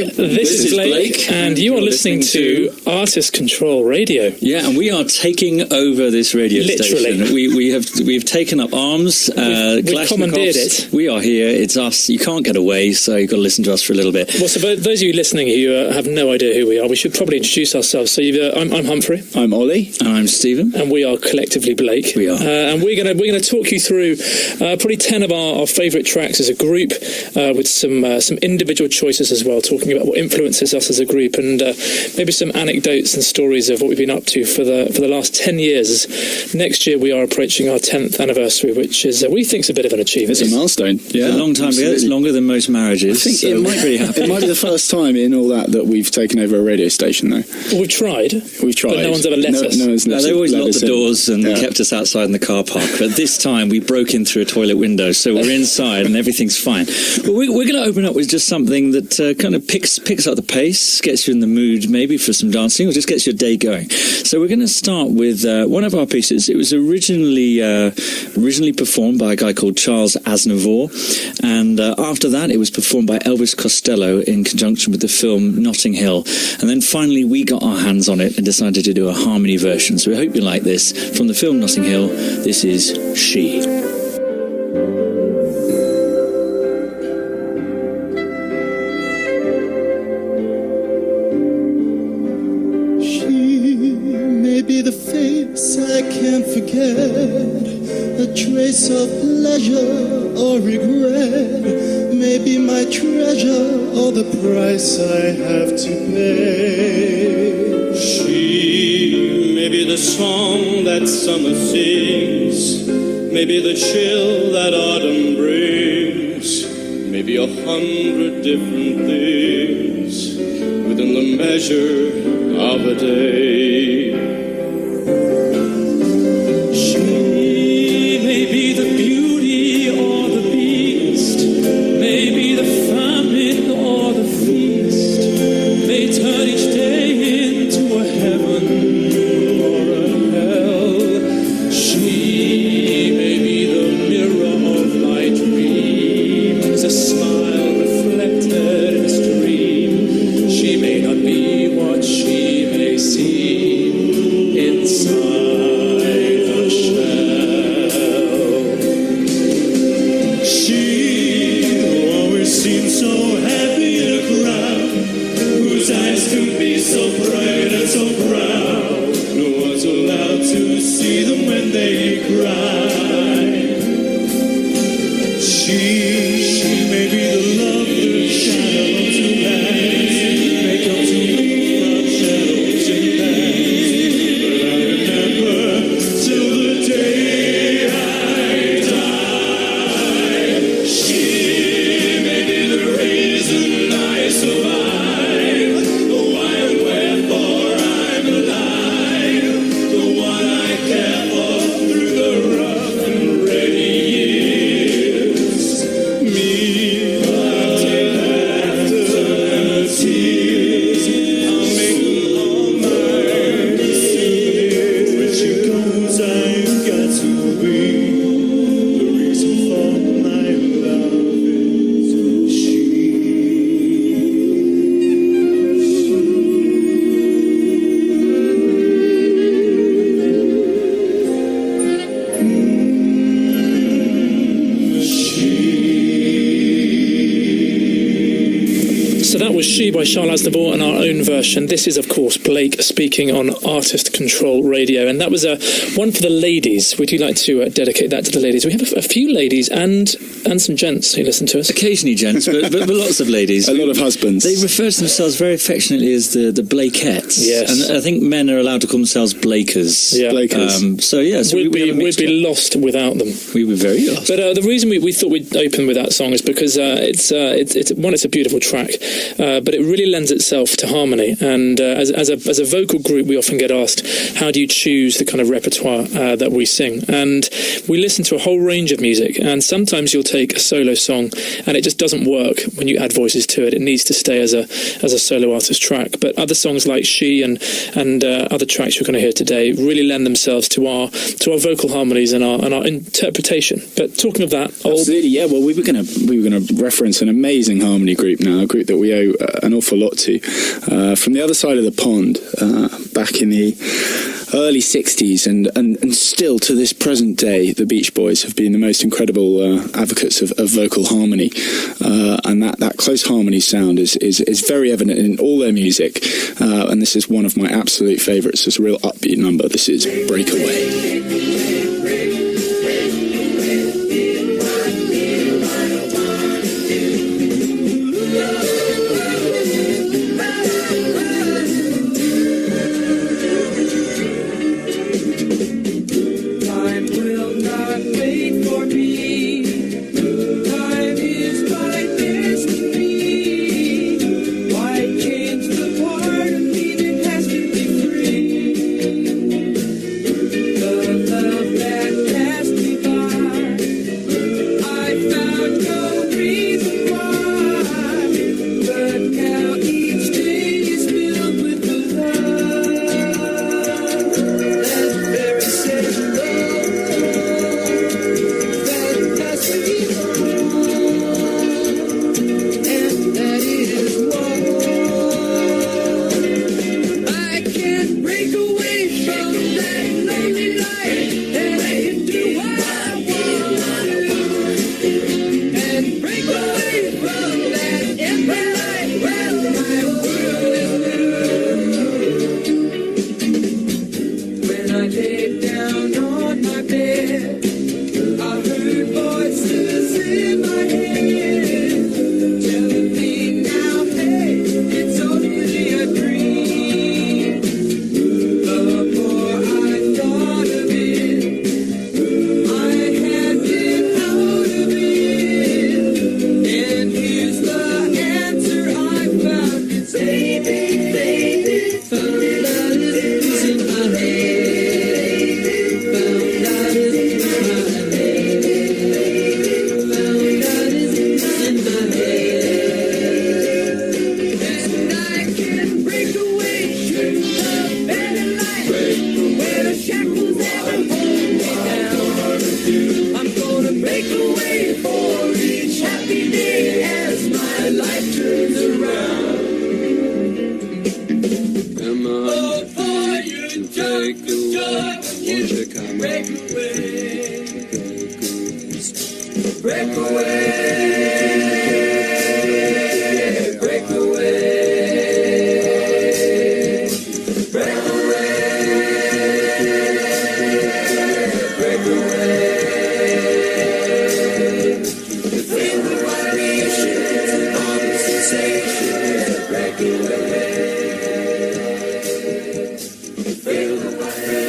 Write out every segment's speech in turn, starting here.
This is Blake, and you are listening to Artist Control Radio. Yeah, and we are taking over this radio station. We've taken up arms. We've commandeered it. We are here. It's us. You can't get away, so you've got to listen to us for a little bit. Well, so for those of you listening who have no idea who we are, we should probably introduce ourselves. So I'm Humphrey. I'm Ollie. And I'm Stephen. And we are collectively Blake. We are. And we're gonna talk you through probably 10 of our favourite tracks as a group, with some individual choices as well, talking about what influences us as a group, and maybe some anecdotes and stories of what we've been up to for the last 10 years. Next year we are approaching our 10th anniversary, which is we think is a bit of an achievement. It's a milestone. Yeah, it's a long time ago. It's longer than most marriages. I think it might be the first time in all that we've taken over a radio station, though. Well, we've tried, but no one's ever let us. They always locked the doors and kept us outside in the car park. But this time we broke in through a toilet window, so we're inside and everything's fine. But we're going to open up with just something that kind of picks up the pace, gets you in the mood maybe for some dancing, or just gets your day going. So we're going to start with one of our pieces. It was originally performed by a guy called Charles Aznavour, and after that it was performed by Elvis Costello in conjunction with the film Notting Hill, and then finally we got our hands on it and decided to do a harmony version. So we hope you like this. From the film Notting Hill, this is She. I can't forget, a trace of pleasure or regret, maybe my treasure or the price I have to pay. She may be the song that summer sings, maybe the chill that autumn brings, maybe 100 different things within the measure of a day. Maybe the beauty or the beast, maybe the famine or the feast, may turn each day into a heaven or a hell. She may be the mirror of my dreams, a smile reflected in a stream. She may not be what she may seem inside a shell. Seems so happy in a crowd, whose eyes can be so bright and so proud. No one's allowed to see them when they cry. She may be the love that shadows and lands, may come to me from shadows and lands, but I remember till the day I die. She may be the reason I survive, the why and wherefore I'm alive, the one I care for through the rough and ready years. Me, I'll take laughter and the tears, I'll make all mine souvenirs. When she goes, I've got to be the reason for my love is she. So that was She by Charles Aznavour and our own version. This is, of course, Blake speaking on Artist Control Radio. And that was one for the ladies. Would you like to dedicate that to the ladies? We have a few ladies and some gents who listen to us. Occasionally gents, but lots of ladies. A lot of husbands. They refer to themselves very affectionately as the Blakettes. Yes. And I think men are allowed to call themselves Blakers. Yeah. Blakers. So we'd be lost without them. We were very lost. But the reason we thought we'd open with that song is because it's a beautiful track, but it really lends itself to harmony. And as a vocal group, we often get asked, how do you choose the kind of repertoire that we sing? And we listen to a whole range of music, and sometimes you'll take a solo song and it just doesn't work when you add voices to it. It needs to stay as a solo artist track. But other songs like She and other tracks you're going to hear today really lend themselves to our vocal harmonies and our interpretation. But talking of that, absolutely, yeah. Well, we were going to reference an amazing harmony group now, a group that we owe an awful lot to. From the other side of the pond, back in the early 60s and still to this present day, the Beach Boys have been the most incredible advocates of vocal harmony, and that close harmony sound is very evident in all their music, and this is one of my absolute favourites. It's a real upbeat number. This is Breakaway.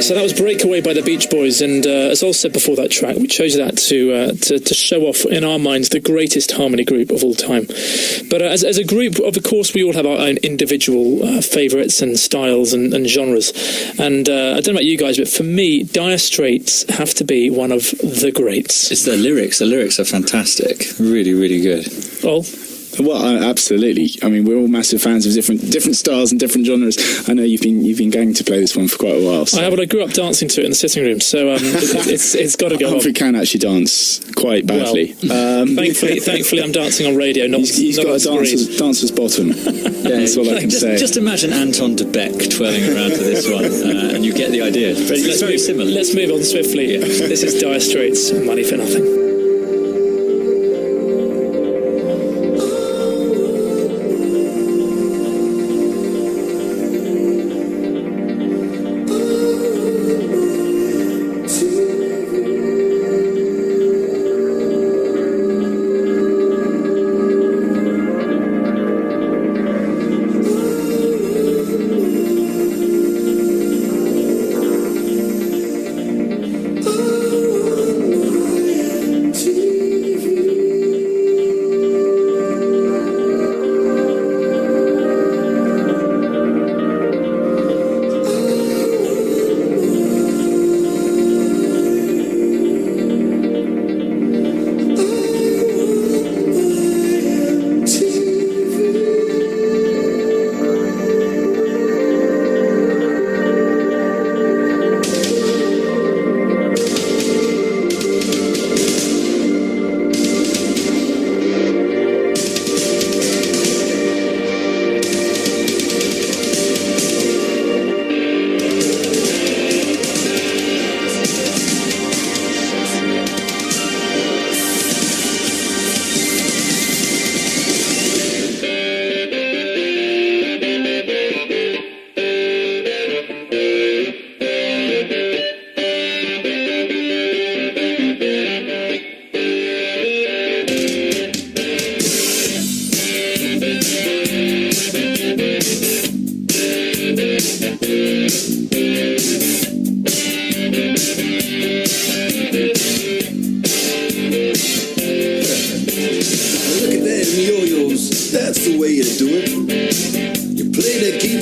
So that was Breakaway by the Beach Boys, and as I said before that track, we chose that to show off, in our minds, the greatest harmony group of all time. But as a group, of course, we all have our own individual favourites and styles and genres. And I don't know about you guys, but for me, Dire Straits have to be one of the greats. It's the lyrics. The lyrics are fantastic. Really, really good. Oh. Well, absolutely. I mean, we're all massive fans of different styles and different genres. I know you've been going to play this one for quite a while. So. I have, but I grew up dancing to it in the sitting room, so it's got to go. Humphrey can actually dance quite badly. Well, thankfully, I'm dancing on radio. He's got a dancer's bottom. Yeah, that's all I can say. Just imagine Anton de Beck twirling around to this one, and you get the idea. It's very similar. Let's move on swiftly. This is Dire Straits, Money for Nothing.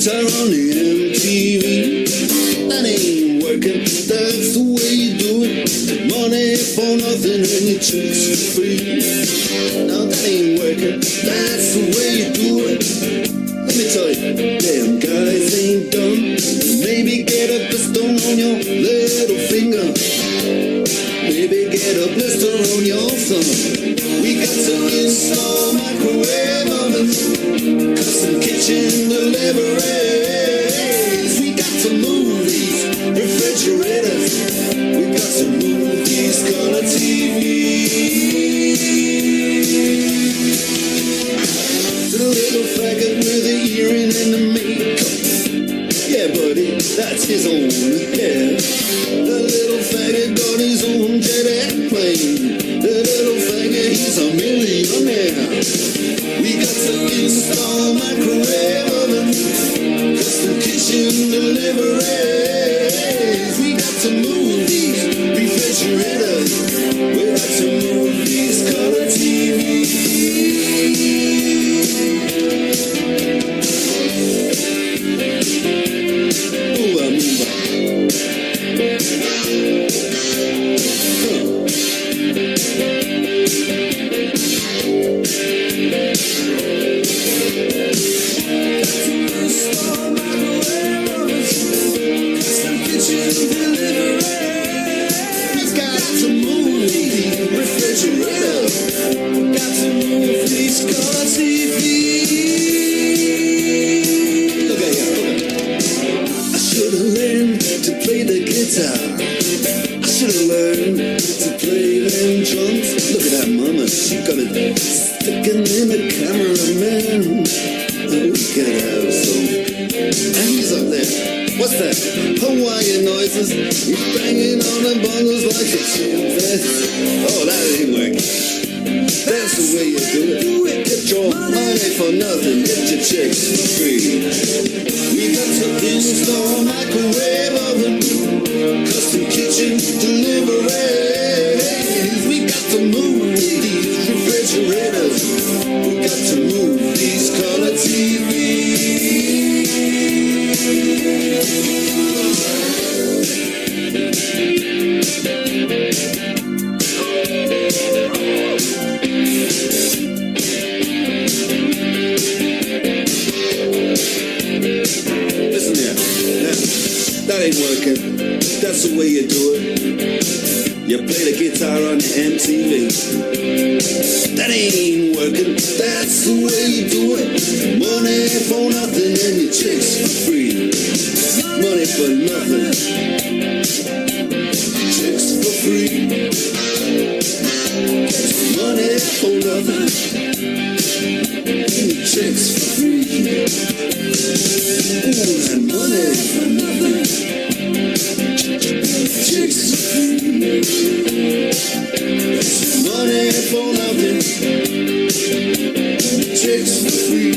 guitar on the MTV. That ain't working, that's the way you do it. Money for nothing and your chicks for free. Now that ain't working, that's the way you do it. Let me tell you, damn guys ain't dumb. Maybe get a blister on your little finger. Maybe get a blister on your thumb. We got to install microwave ovens, custom kitchen deliveries. We got to move these refrigerators. We got to move these color TVs. To the little faggot with the earring and the makeup. Yeah, buddy, that's his own hair. The little faggot got his own jet airplane. The little faggot, he's a millionaire. We got to install microwave ovens, custom kitchen deliveries. We got to move these refrigerators. We got to move these color TVs. Hawaiian noises, he's banging on the bongos like a chimpanzee. Oh, that ain't working. That's the way you do it. Get your money for nothing, get your chicks for free. We got to install microwave oven, custom kitchen deliveries. We got to move these refrigerators. We got to move these color TVs. Listen here, now, that ain't working. That's the way you do it. You play the guitar on the MTV. That ain't working. That's the way you do it. Money for nothing and your chicks for free. Money for nothing, chicks for free. Money for nothing, chicks for free. Ooh, that money for nothing, chicks for free. Money for nothing, chicks for free.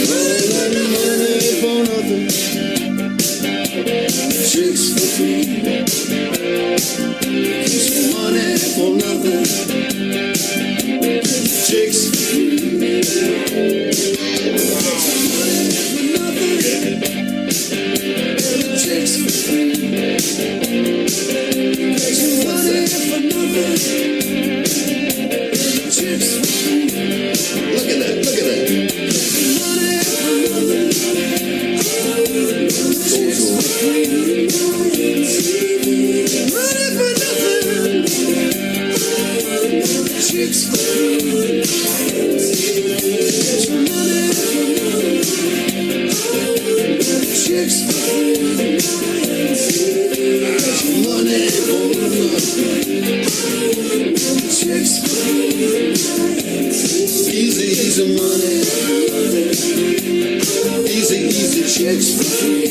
Money for nothing, chicks for free. Money for nothing, chicks for free. Chicks for free. Money for nothing, chicks for free. Look at that, look at that. Money for nothing, chicks for free. Money for nothing, chicks for free. Money for nothing, chicks for free. Money for nothing, chicks for free. Easy, easy money. Easy, easy chicks for free.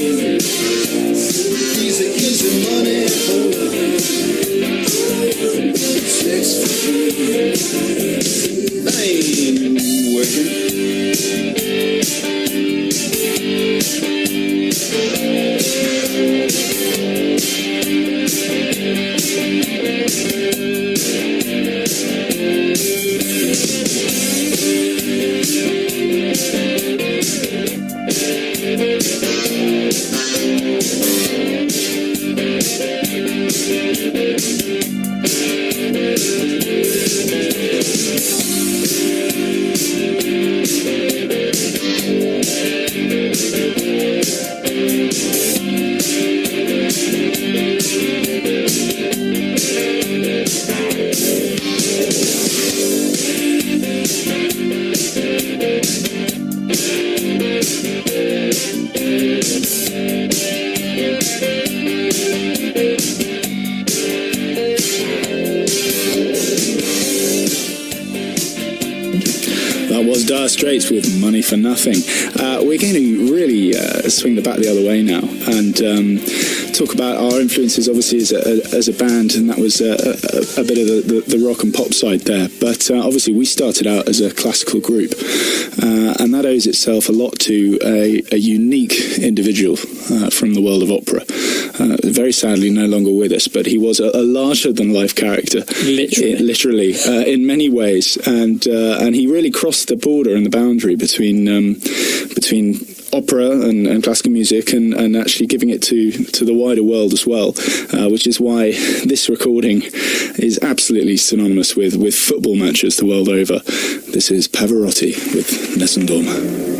Easy, easy money for nothing, chicks for free. That ain't working. Dire Straits with Money for Nothing. We're going to really swing the bat the other way now and talk about our influences, obviously, as a band, and that was a bit of the rock and pop side there. But obviously we started out as a classical group, and that owes itself a lot to a unique individual from the world of opera. Very sadly no longer with us, but he was a larger-than-life character. Literally, in many ways. And he really crossed the border and the boundary between opera and classical music and actually giving it to the wider world as well, which is why this recording is absolutely synonymous with football matches the world over. This is Pavarotti with Nessun Dorma.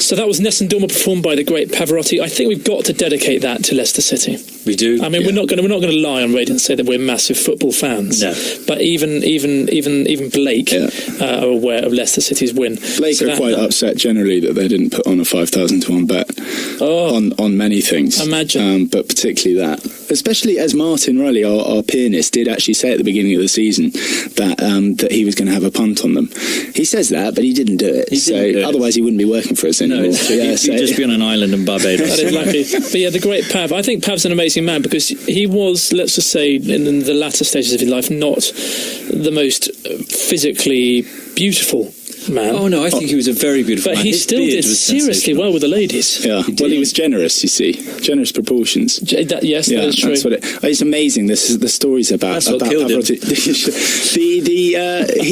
So that was Nessun Dorma performed by the great Pavarotti. I think we've got to dedicate that to Leicester City. We do. I mean, we're not going to lie on radio and say that we're massive football fans. No. But even Blake are aware of Leicester City's win. Blake are quite upset generally that they didn't put on a 5,000 to 1 bet on many things. Imagine. But particularly that. Especially as Martin Riley, our pianist, did actually say at the beginning of the season that he was going to have a punt on them. He says that, but he didn't do it. Otherwise he wouldn't be working for us anymore. No, he'd just be on an island in Barbados. That is lucky. But yeah, the great Pav. I think Pav's an amazing man because he was, let's just say, in the latter stages of his life, not the most physically beautiful man. Oh no, I think he was a very beautiful man. But he still did seriously well with the ladies. Yeah, well, he was generous, you see. Generous proportions. That is true. That's what it's amazing. This is the stories about Pavarotti.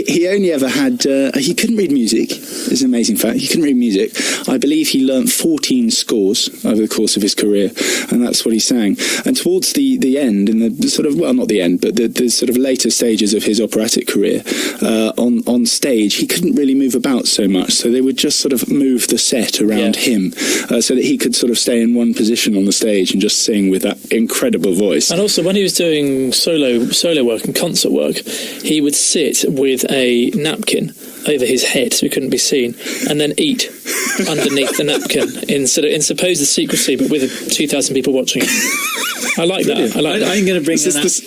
He only ever had... he couldn't read music. It's an amazing fact. He couldn't read music. I believe he learnt 14 scores over the course of his career, and that's what he sang. And towards the end, in the sort of... Well, not the end, but the sort of later stages of his operatic career, on stage, he couldn't really move about so much, so they would just sort of move the set around him so that he could sort of stay in one position on the stage and just sing with that incredible voice. And also, when he was doing solo work and concert work, he would sit with a napkin over his head so he couldn't be seen, and then eat underneath the napkin in supposed secrecy, but with 2,000 people watching. I like that. I'm going to bring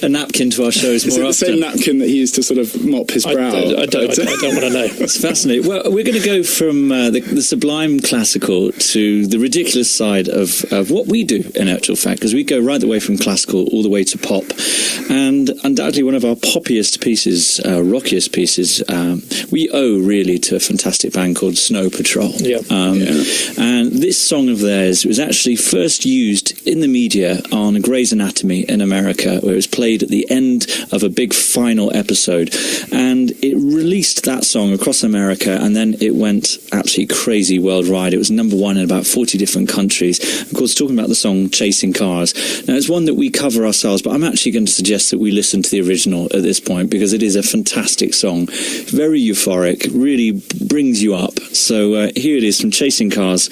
a napkin to our shows more often. Is it the same napkin that he used to sort of mop his brow? I don't want to know. It's fascinating. Well, we're going to go from the sublime classical to the ridiculous side of what we do, in actual fact, because we go right the way from classical all the way to pop. And undoubtedly one of our poppiest pieces, rockiest pieces, we owe really to a fantastic band called Snow Patrol. And this song of theirs was actually first used in the media on Grey's Anatomy in America, where it was played at the end of a big final episode, and it released that song across America, and then it went absolutely crazy worldwide. It was number one in about 40 different countries. Of course, talking about the song Chasing Cars. Now, it's one that we cover ourselves, but I'm actually going to suggest that we listen to the original at this point, because it is a fantastic song, very euphoric, really brings you up. So here it is from Chasing Cars,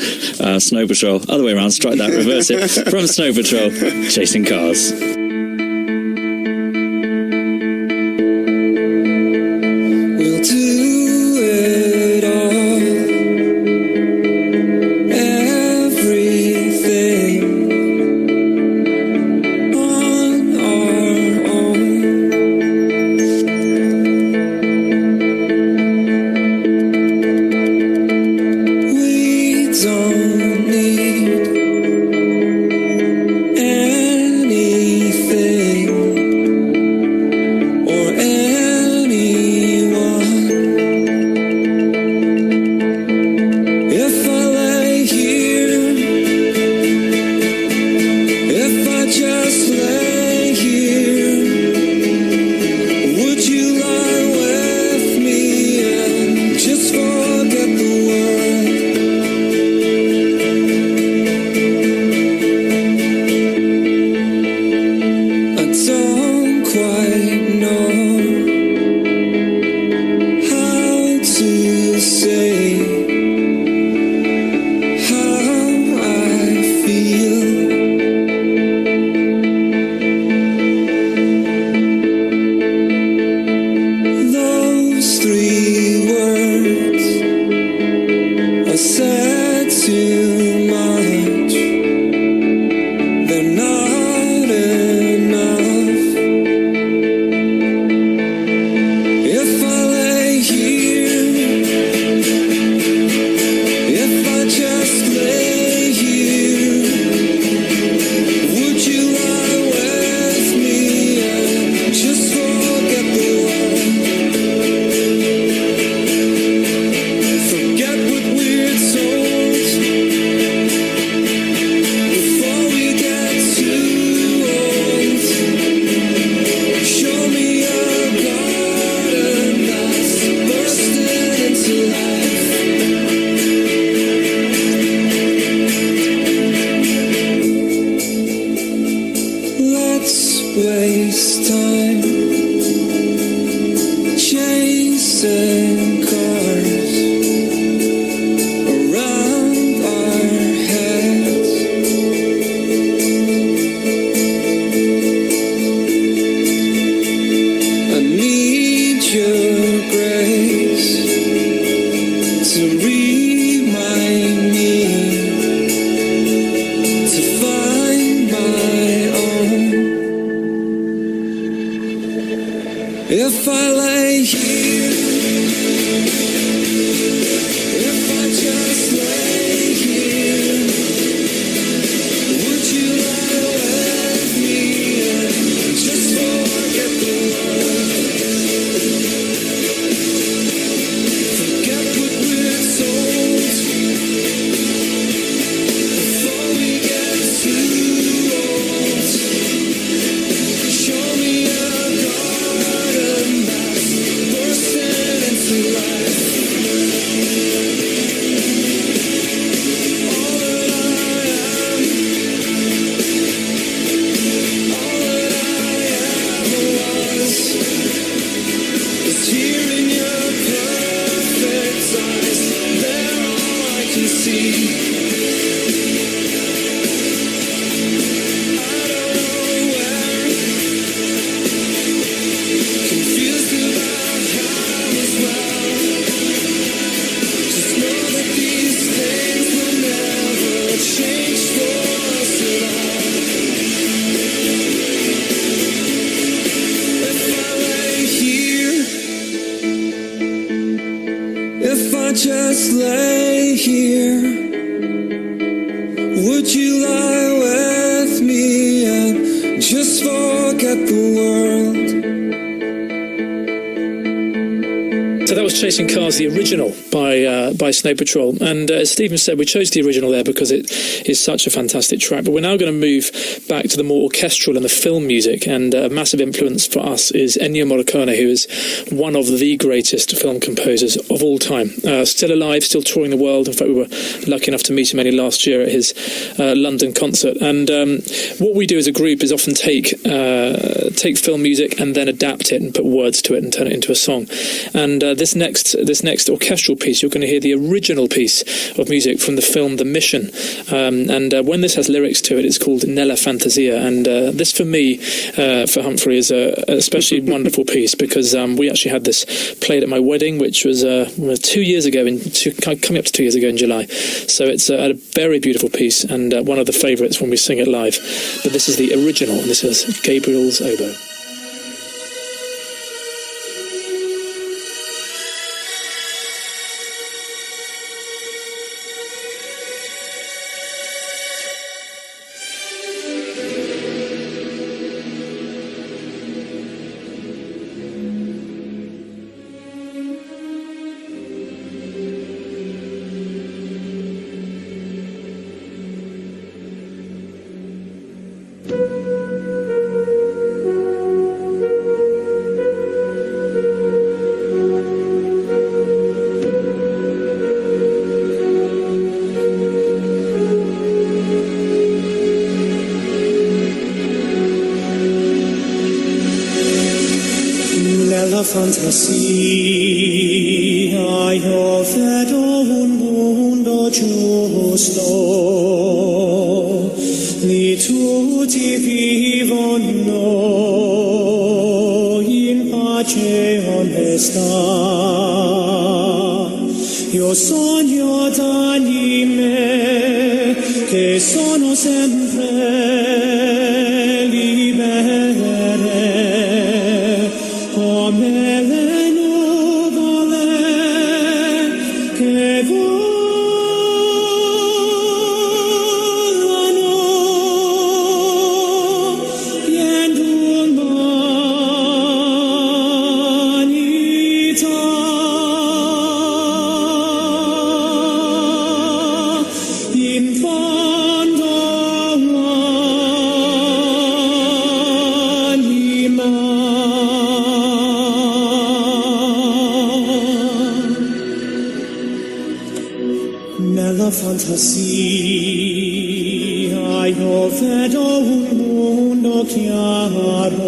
Snow Patrol. Other way around, strike that, reverse it. From Snow Patrol, Chasing Cars. We'll do it all, everything on our own. We don't need anything or anyone. If I lay here, if I just lay here, would you lie with me and just forget the world? I don't quite know how to say how I feel. Those three words are said too much. They're not enough. If I lay here, if I just lay here, would you lie with me and just forget the world? Forget what we're told before we get too old. Show me a garden that's bursting into life. Let's waste time chasing cars around our heads. I need your grace to remind me to find my own. If I lay here, if I just lay here, would you lie with me and just forget the world? Forget what we're told before we get too old. Show me a garden that's forget the world. So that was Chasing Cars, the original by Snow Patrol. And as Stephen said, we chose the original there because it is such a fantastic track. But we're now going to move back to the more orchestral and the film music. And a massive influence for us is Ennio Morricone, who is one of the greatest film composers of all time. Still alive, still touring the world. In fact, we were lucky enough to meet him only last year at his London concert. And what we do as a group is often take film music and then adapt it and put words to it and turn it into a song. And this next orchestral piece, you're going to hear the original piece of music from the film The Mission. And when this has lyrics to it, it's called Nella Fantasia. And this, for me, for Humphrey, is a especially wonderful piece because we actually had this played at my wedding, which was 2 years ago, coming up to 2 years ago in July. So it's a very beautiful piece and one of the favourites when we sing it live. But this is the original, and this is Gabriel's oboe. Fantasia, io vedo un mondo giusto, lì tutti vivono in pace e onestà. Io sogno d'anime che sono sempre libere, come le nuvole che volano in l'umanità. In fondo anima. Nella fantasia io vedo un mondo chiaro,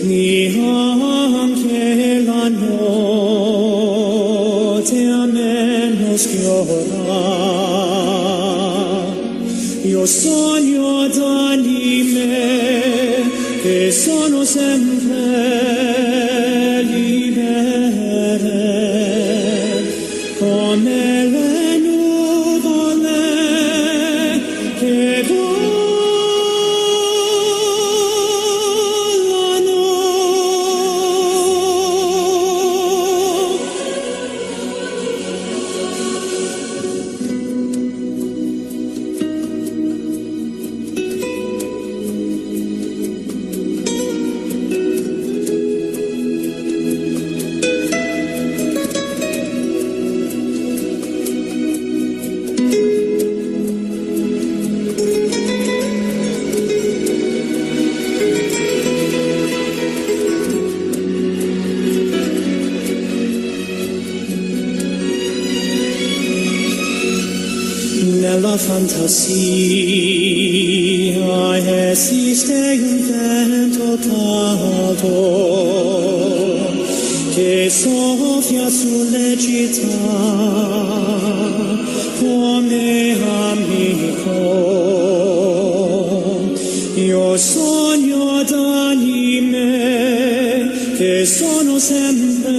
neanche la notte a me non sfiora. Io sogno d'anime che sono sempre libere, come le nuvole che volano. Nella fantasia esiste un vento caldo che soffia sulle città come amico. Io sogno d'anime che sono sempre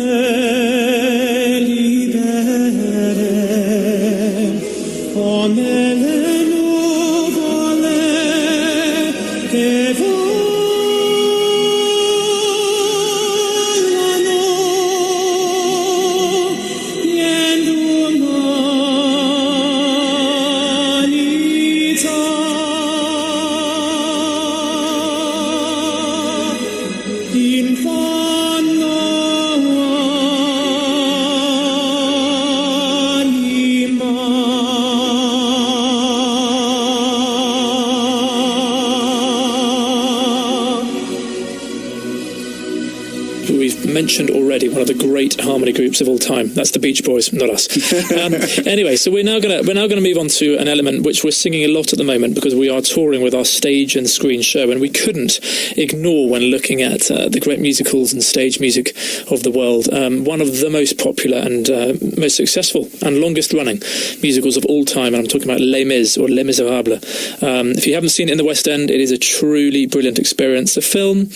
libere, come le nuvole che volano in l'umanità. mentioned already, one of the great harmony groups of all time. That's the Beach Boys, not us. Anyway, so we're now gonna move on to an element which we're singing a lot at the moment because we are touring with our stage and screen show, and we couldn't ignore when looking at the great musicals and stage music of the world. One of the most popular and most successful and longest running musicals of all time, and I'm talking about Les Mis or Les Miserables. If you haven't seen it in the West End, it is a truly brilliant experience. The film,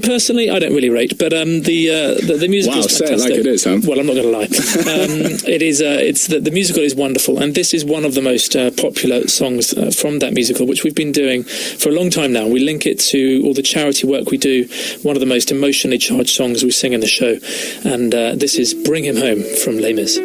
personally, I don't really rate, but the musical is fantastic. Say it like it is, huh? Well, I'm not going to lie. The musical is wonderful, and this is one of the most popular songs from that musical, which we've been doing for a long time now. We link it to all the charity work we do, one of the most emotionally charged songs we sing in the show, and this is Bring Him Home from Les Mis.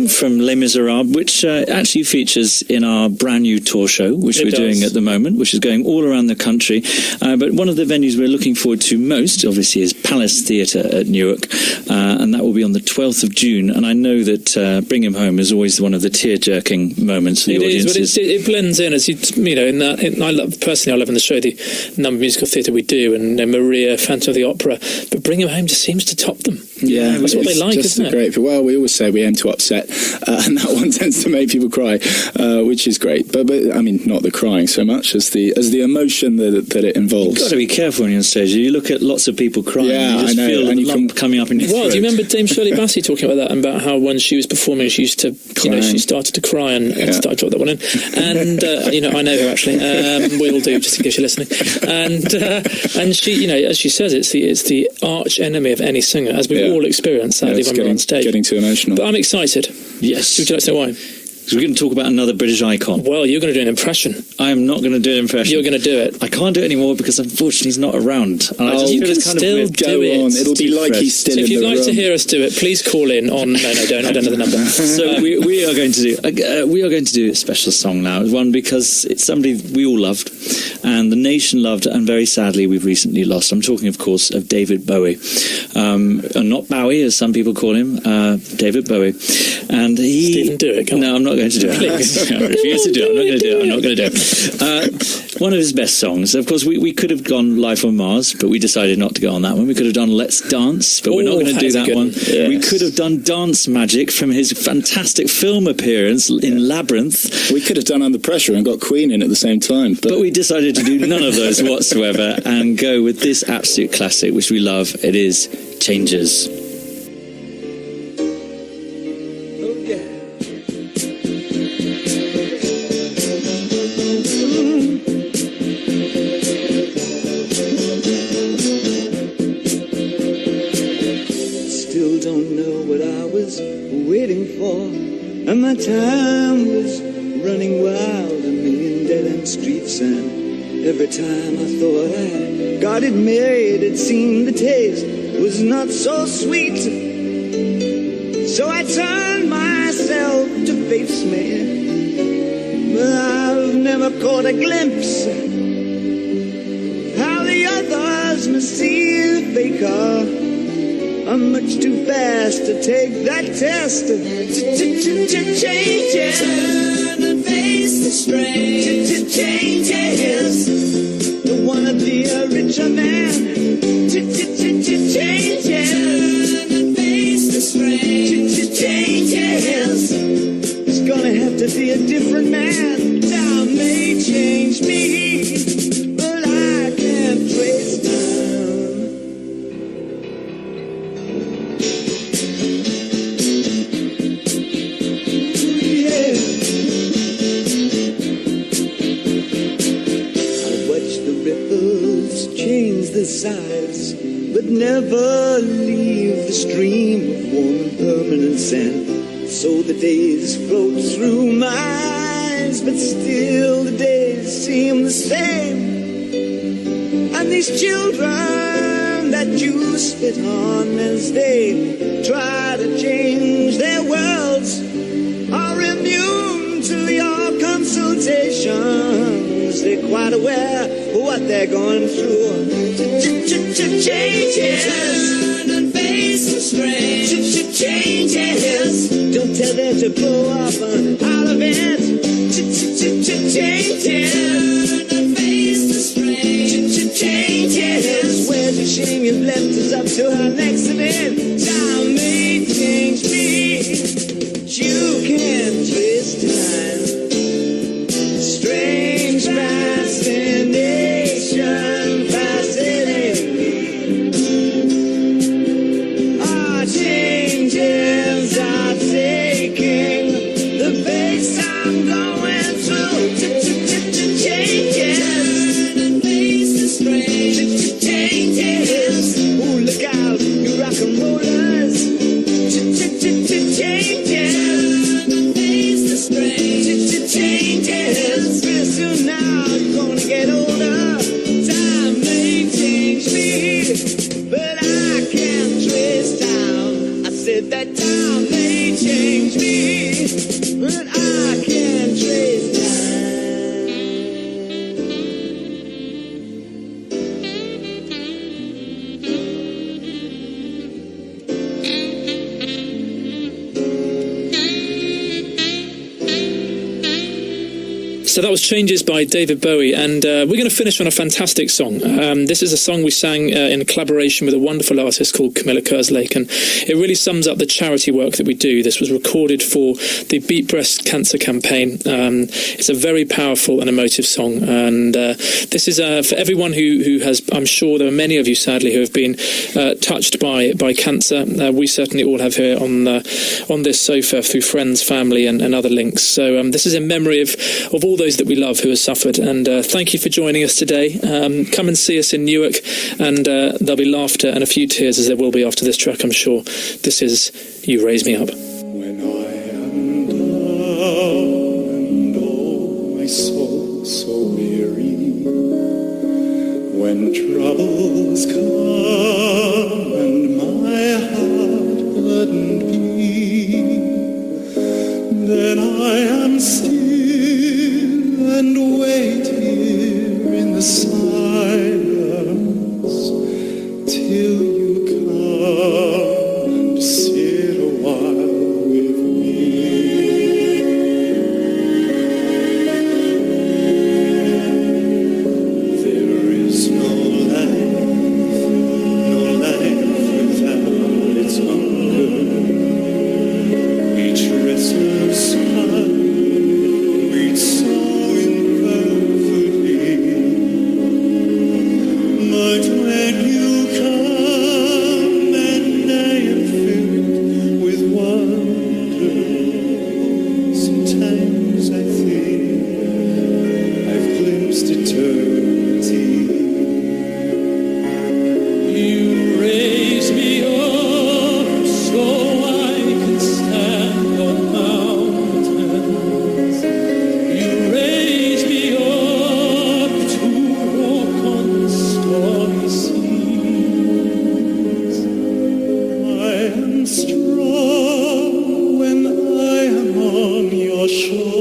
theme from Les Miserables, which actually features in our brand new tour show, which we're doing at the moment, which is going all around the country. But one of the venues we're looking forward to most, obviously, is Palace Theatre at Newark, and that will be on the 12th of June. And I know that Bring Him Home is always one of the tear-jerking moments for the audiences. But it blends in, as you know. I love in the show the number of musical theatre we do, and Maria, Phantom of the Opera. But Bring Him Home just seems to top them. Yeah, that's what they like, isn't it? Great. Well, we always say we aim to upset, and that one tends to make people cry, which is great. But I mean, not the crying so much as the emotion that it involves. You've got to be careful when you're on stage. You look at lots of people crying. Yeah, you just I know. feel and the lump coming up in your throat. Do you remember Dame Shirley Bassey talking about that, and about how when she was performing, she used to, she started to cry, and I dropped that one in. And I know her actually. We all do, just in case you're listening. And she, as she says, it's the arch enemy of any singer, as we've all experienced. Sadly, when we're on stage, getting too emotional. But I'm excited. Yes. Would you like to know why? Because we're going to talk about another British icon. Well, you're going to do an impression. I am not going to do an impression. You're going to do it. I can't do it anymore because unfortunately he's not around. And I just you feel can it's kind still of do it. It'll be like he's still in the room. So if you'd like to hear us do it, please call in on. No, don't. I don't know the number. So we are going to do a special song now. One because it's somebody we all loved, and the nation loved, and very sadly we've recently lost. I'm talking, of course, of David Bowie, not Bowie as some people call him, David Bowie, and he. Stephen, do it. Come on. No, I'm not going to do it. Please. I refuse to do it. I'm not going to do it. One of his best songs. Of course, we could have gone Life on Mars, but we decided not to go on that one. We could have done Let's Dance, but we're not going to do that one. Yes. We could have done Dance Magic from his fantastic film appearance in Labyrinth. We could have done Under Pressure and got Queen in at the same time. But we decided to do none of those whatsoever and go with this absolute classic, which we love. It is Changes. And my time was running wild, a million dead-end streets, and every time I thought I got it made, it seemed the taste was not so sweet. So I turned myself to face me, but I've never caught a glimpse how the others must see the faker. I'm much too fast to take that test. Changes. Turn and face the strain. Changes. Don't wanna be a richer man. Changes. Turn and face the strain. Changes. It's gonna have to be a different man. Time may change me, but I can't trace time. Sides, but never leave the stream of warm and permanent sand. So the days float through my eyes, but still the days seem the same. And these children that you spit on as they try to change their worlds are immune to your consultations. They're quite aware of what they're going through. Changes. Turn and face the strain. Changes. Don't tell them to blow up out of it. Changes. Turn and face the strain. Changes. Where the shame you've left is up to her next event. Time may change me, but you can't trace time. Strange fascination, fascinating me. Our changes are taking the pace I'm going through. Changes. Turn and face the strain. Changes. Ooh, look out, you rock and rollers. Changes. Turn and face the strain. Changes. Pretty soon now you're gonna get older. Time may change me, but I can't trace time. I said that time may change me. So that was Changes by David Bowie, and we're going to finish on a fantastic song. This is a song we sang in collaboration with a wonderful artist called Camilla Kerslake, and it really sums up the charity work that we do. This was recorded for the Beat Breast Cancer campaign. It's a very powerful and emotive song, and this is for everyone who has, I'm sure there are many of you sadly who have been touched by cancer. We certainly all have here on this sofa through friends, family and other links. So this is in memory of all those that we love who have suffered, and thank you for joining us today. Come and see us in Newark, and there'll be laughter and a few tears, as there will be after this track, I'm sure. This is You Raise Me Up. When I am down and oh, my soul so weary, when troubles come and my heart burdened be, then I am still and wait here in the silence till you come and sit a while with me. There is no life without its hunger. Each restless sun beats so imperfectly, but when you come and I am filled with wonder, sometimes I think I've glimpsed eternity. You raise me up so I can stand on mountains. You raise me up to walk on stormy seas. I am strong when I am on your shore.